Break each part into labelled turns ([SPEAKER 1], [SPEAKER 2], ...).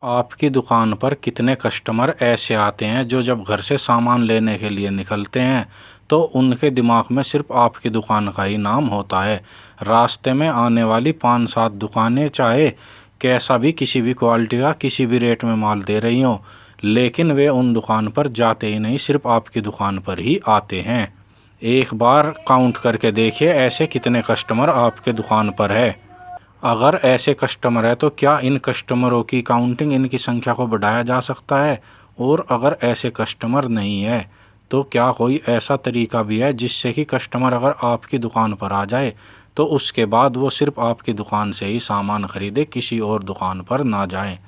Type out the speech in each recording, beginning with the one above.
[SPEAKER 1] आपकी दुकान पर कितने कस्टमर ऐसे आते हैं जो जब घर से सामान लेने के लिए निकलते हैं तो उनके दिमाग में सिर्फ आपकी दुकान का ही नाम होता है। रास्ते में आने वाली 5-7 दुकानें चाहे कैसा भी किसी भी क्वालिटी का किसी भी रेट में माल दे रही हों, लेकिन वे उन दुकान पर जाते ही नहीं, सिर्फ आपकी दुकान पर ही आते हैं। एक बार काउंट करके देखिए ऐसे कितने कस्टमर आपके दुकान पर है। अगर ऐसे कस्टमर है तो क्या इन कस्टमरों की काउंटिंग, इनकी संख्या को बढ़ाया जा सकता है? और अगर ऐसे कस्टमर नहीं है तो क्या कोई ऐसा तरीका भी है जिससे कि कस्टमर अगर आपकी दुकान पर आ जाए तो उसके बाद वो सिर्फ आपकी दुकान से ही सामान खरीदे, किसी और दुकान पर ना जाए?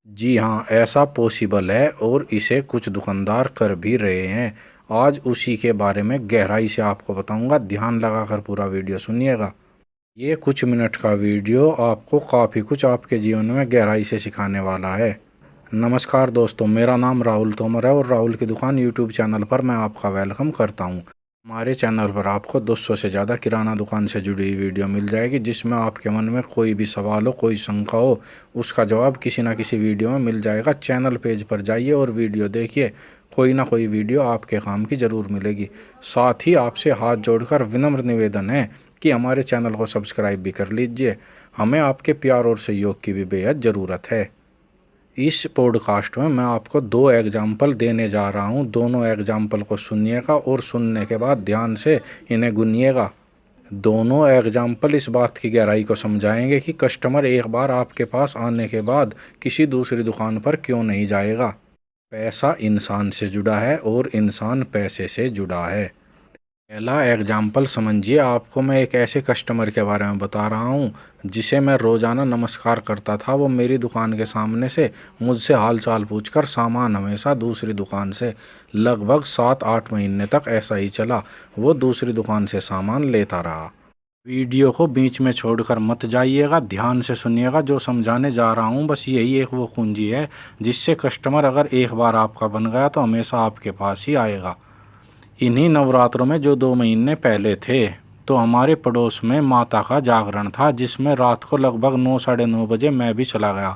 [SPEAKER 1] जी हाँ, ऐसा पॉसिबल है और इसे कुछ दुकानदार कर भी रहे हैं। आज उसी के बारे में गहराई से आपको बताऊंगा, ध्यान लगाकर पूरा वीडियो सुनिएगा। ये कुछ मिनट का वीडियो आपको काफ़ी कुछ आपके जीवन में गहराई से सिखाने वाला है। नमस्कार दोस्तों, मेरा नाम राहुल तोमर है और राहुल की दुकान यूट्यूब चैनल पर मैं आपका वेलकम करता हूँ। हमारे चैनल पर आपको 200 से ज़्यादा किराना दुकान से जुड़ी हुई वीडियो मिल जाएगी, जिसमें आपके मन में कोई भी सवाल हो, कोई शंका हो, उसका जवाब किसी ना किसी वीडियो में मिल जाएगा। चैनल पेज पर जाइए और वीडियो देखिए, कोई ना कोई वीडियो आपके काम की ज़रूर मिलेगी। साथ ही आपसे हाथ जोड़कर विनम्र निवेदन है कि हमारे चैनल को सब्सक्राइब भी कर लीजिए। हमें आपके प्यार और सहयोग की भी बेहद ज़रूरत है। इस पॉडकास्ट में मैं आपको 2 एग्जाम्पल देने जा रहा हूँ। दोनों एग्जाम्पल को सुनिएगा और सुनने के बाद ध्यान से इन्हें गुनिएगा। दोनों एग्जाम्पल इस बात की गहराई को समझाएंगे कि कस्टमर एक बार आपके पास आने के बाद किसी दूसरी दुकान पर क्यों नहीं जाएगा। पैसा इंसान से जुड़ा है और इंसान पैसे से जुड़ा है। पहला एग्जाम्पल समझिए। आपको मैं एक ऐसे कस्टमर के बारे में बता रहा हूँ जिसे मैं रोज़ाना नमस्कार करता था। वो मेरी दुकान के सामने से मुझसे हाल चाल पूछकर सामान हमेशा दूसरी दुकान से लगभग 7-8 महीने तक ऐसा ही चला। वो दूसरी दुकान से सामान लेता रहा। वीडियो को बीच में छोड़कर मत जाइएगा, ध्यान से सुनिएगा। जो समझाने जा रहा हूँ बस यही एक वो कुंजी है जिससे कस्टमर अगर एक बार आपका बन गया तो हमेशा आपके पास ही आएगा। इन्हीं नवरात्रों में जो 2 महीने पहले थे तो हमारे पड़ोस में माता का जागरण था, जिसमें रात को लगभग 9-9:30 बजे मैं भी चला गया।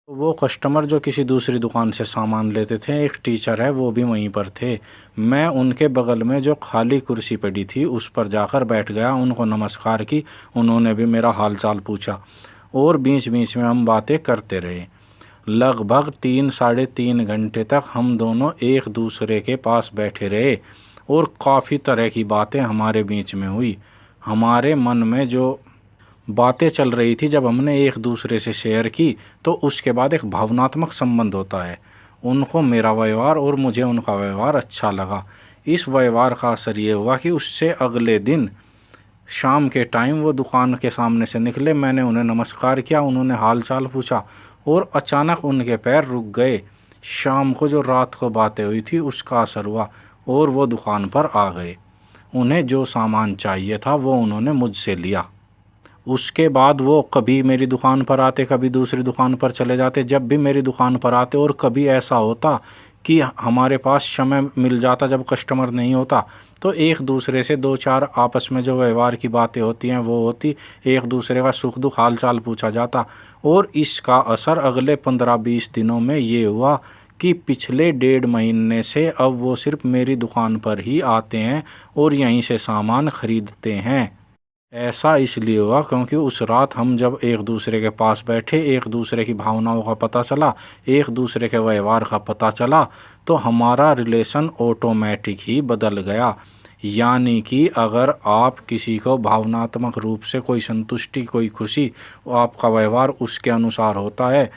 [SPEAKER 1] तो वो कस्टमर जो किसी दूसरी दुकान से सामान लेते थे, एक टीचर है वो भी वहीं पर थे। मैं उनके बगल में जो खाली कुर्सी पड़ी थी उस पर जाकर बैठ गया, उनको नमस्कार की। उन्होंने भी मेरा हाल चाल पूछा और बीच बीच में हम बातें करते रहे। लगभग 3-3.5 घंटे तक हम दोनों एक दूसरे के पास बैठे रहे और काफ़ी तरह की बातें हमारे बीच में हुई। हमारे मन में जो बातें चल रही थी जब हमने एक दूसरे से शेयर की तो उसके बाद एक भावनात्मक संबंध होता है। उनको मेरा व्यवहार और मुझे उनका व्यवहार अच्छा लगा। इस व्यवहार का असर ये हुआ कि उससे अगले दिन शाम के टाइम वो दुकान के सामने से निकले। मैंने उन्हें नमस्कार किया, उन्होंने हाल चाल पूछा और अचानक उनके पैर रुक गए। शाम को जो रात को बातें हुई थी उसका असर हुआ और वो दुकान पर आ गए। उन्हें जो सामान चाहिए था वो उन्होंने मुझसे लिया। उसके बाद वो कभी मेरी दुकान पर आते, कभी दूसरी दुकान पर चले जाते। जब भी मेरी दुकान पर आते और कभी ऐसा होता कि हमारे पास समय मिल जाता जब कस्टमर नहीं होता, तो एक दूसरे से 2-4 आपस में जो व्यवहार की बातें होती हैं वो होती, एक दूसरे का सुख दुख हाल चाल पूछा जाता। और इसका असर अगले 15-20 दिनों में ये हुआ कि पिछले 1.5 महीने से अब वो सिर्फ मेरी दुकान पर ही आते हैं और यहीं से सामान खरीदते हैं। ऐसा इसलिए हुआ क्योंकि उस रात हम जब एक दूसरे के पास बैठे, एक दूसरे की भावनाओं का पता चला, एक दूसरे के व्यवहार का पता चला, तो हमारा रिलेशन ऑटोमेटिक ही बदल गया। यानी कि अगर आप किसी को भावनात्मक रूप से कोई संतुष्टि, कोई खुशी, आपका व्यवहार उसके अनुसार होता है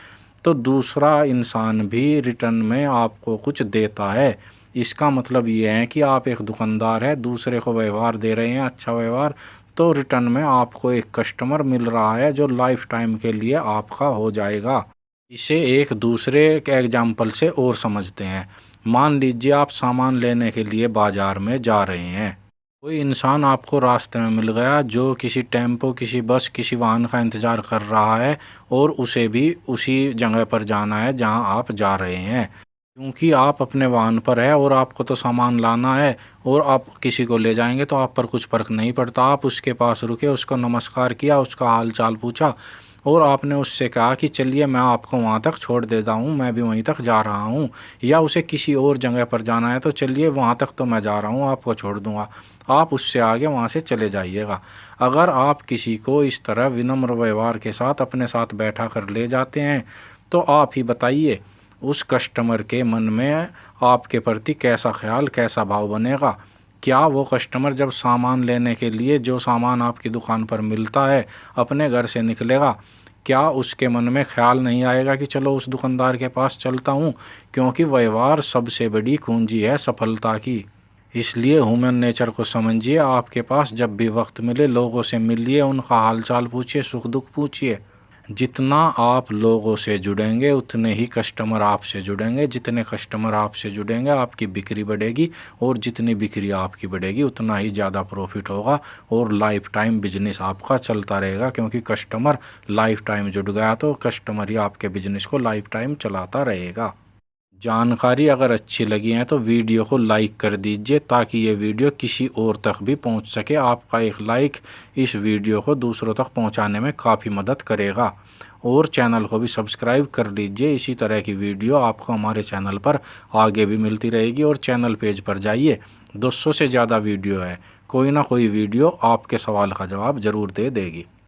[SPEAKER 1] तो दूसरा इंसान भी रिटर्न में आपको कुछ देता है। इसका मतलब ये है कि आप एक दुकानदार है, दूसरे को व्यवहार दे रहे हैं, अच्छा व्यवहार, तो रिटर्न में आपको एक कस्टमर मिल रहा है जो लाइफ टाइम के लिए आपका हो जाएगा। इसे एक दूसरे के एग्जाम्पल से और समझते हैं। मान लीजिए आप सामान लेने के लिए बाजार में जा रहे हैं। कोई इंसान आपको रास्ते में मिल गया जो किसी टेम्पो, किसी बस, किसी वाहन का इंतज़ार कर रहा है और उसे भी उसी जगह पर जाना है जहां आप जा रहे हैं। क्योंकि आप अपने वाहन पर है और आपको तो सामान लाना है और आप किसी को ले जाएंगे तो आप पर कुछ फ़र्क नहीं पड़ता। आप उसके पास रुके, उसको नमस्कार किया, उसका हाल चाल पूछा और आपने उससे कहा कि चलिए मैं आपको वहाँ तक छोड़ देता हूँ, मैं भी वहीं तक जा रहा हूँ, या उसे किसी और जगह पर जाना है तो चलिए वहाँ तक तो मैं जा रहा हूँ, आपको छोड़ दूँगा, आप उससे आगे वहाँ से चले जाइएगा। अगर आप किसी को इस तरह विनम्र व्यवहार के साथ अपने साथ बैठा कर ले जाते हैं तो आप ही बताइए उस कस्टमर के मन में आपके प्रति कैसा ख्याल, कैसा भाव बनेगा। क्या वो कस्टमर जब सामान लेने के लिए, जो सामान आपकी दुकान पर मिलता है, अपने घर से निकलेगा, क्या उसके मन में ख्याल नहीं आएगा कि चलो उस दुकानदार के पास चलता हूँ, क्योंकि व्यवहार सबसे बड़ी कुंजी है सफलता की। इसलिए ह्यूमन नेचर को समझिए, आपके पास जब भी वक्त मिले लोगों से मिलिए, उनका हालचाल पूछिए, सुख दुख पूछिए। जितना आप लोगों से जुड़ेंगे उतने ही कस्टमर आपसे जुड़ेंगे, जितने कस्टमर आपसे जुड़ेंगे आपकी बिक्री बढ़ेगी, और जितनी बिक्री आपकी बढ़ेगी उतना ही ज़्यादा प्रॉफिट होगा, और लाइफ टाइम बिजनेस आपका चलता रहेगा, क्योंकि कस्टमर लाइफ टाइम जुड़ गया तो कस्टमर ही आपके बिजनेस को लाइफ टाइम चलाता रहेगा। जानकारी अगर अच्छी लगी है तो वीडियो को लाइक कर दीजिए, ताकि ये वीडियो किसी और तक भी पहुंच सके। आपका एक लाइक इस वीडियो को दूसरों तक पहुंचाने में काफ़ी मदद करेगा। और चैनल को भी सब्सक्राइब कर लीजिए, इसी तरह की वीडियो आपको हमारे चैनल पर आगे भी मिलती रहेगी। और चैनल पेज पर जाइए, 200 से ज़्यादा वीडियो है, कोई ना कोई वीडियो आपके सवाल का जवाब ज़रूर दे देगी।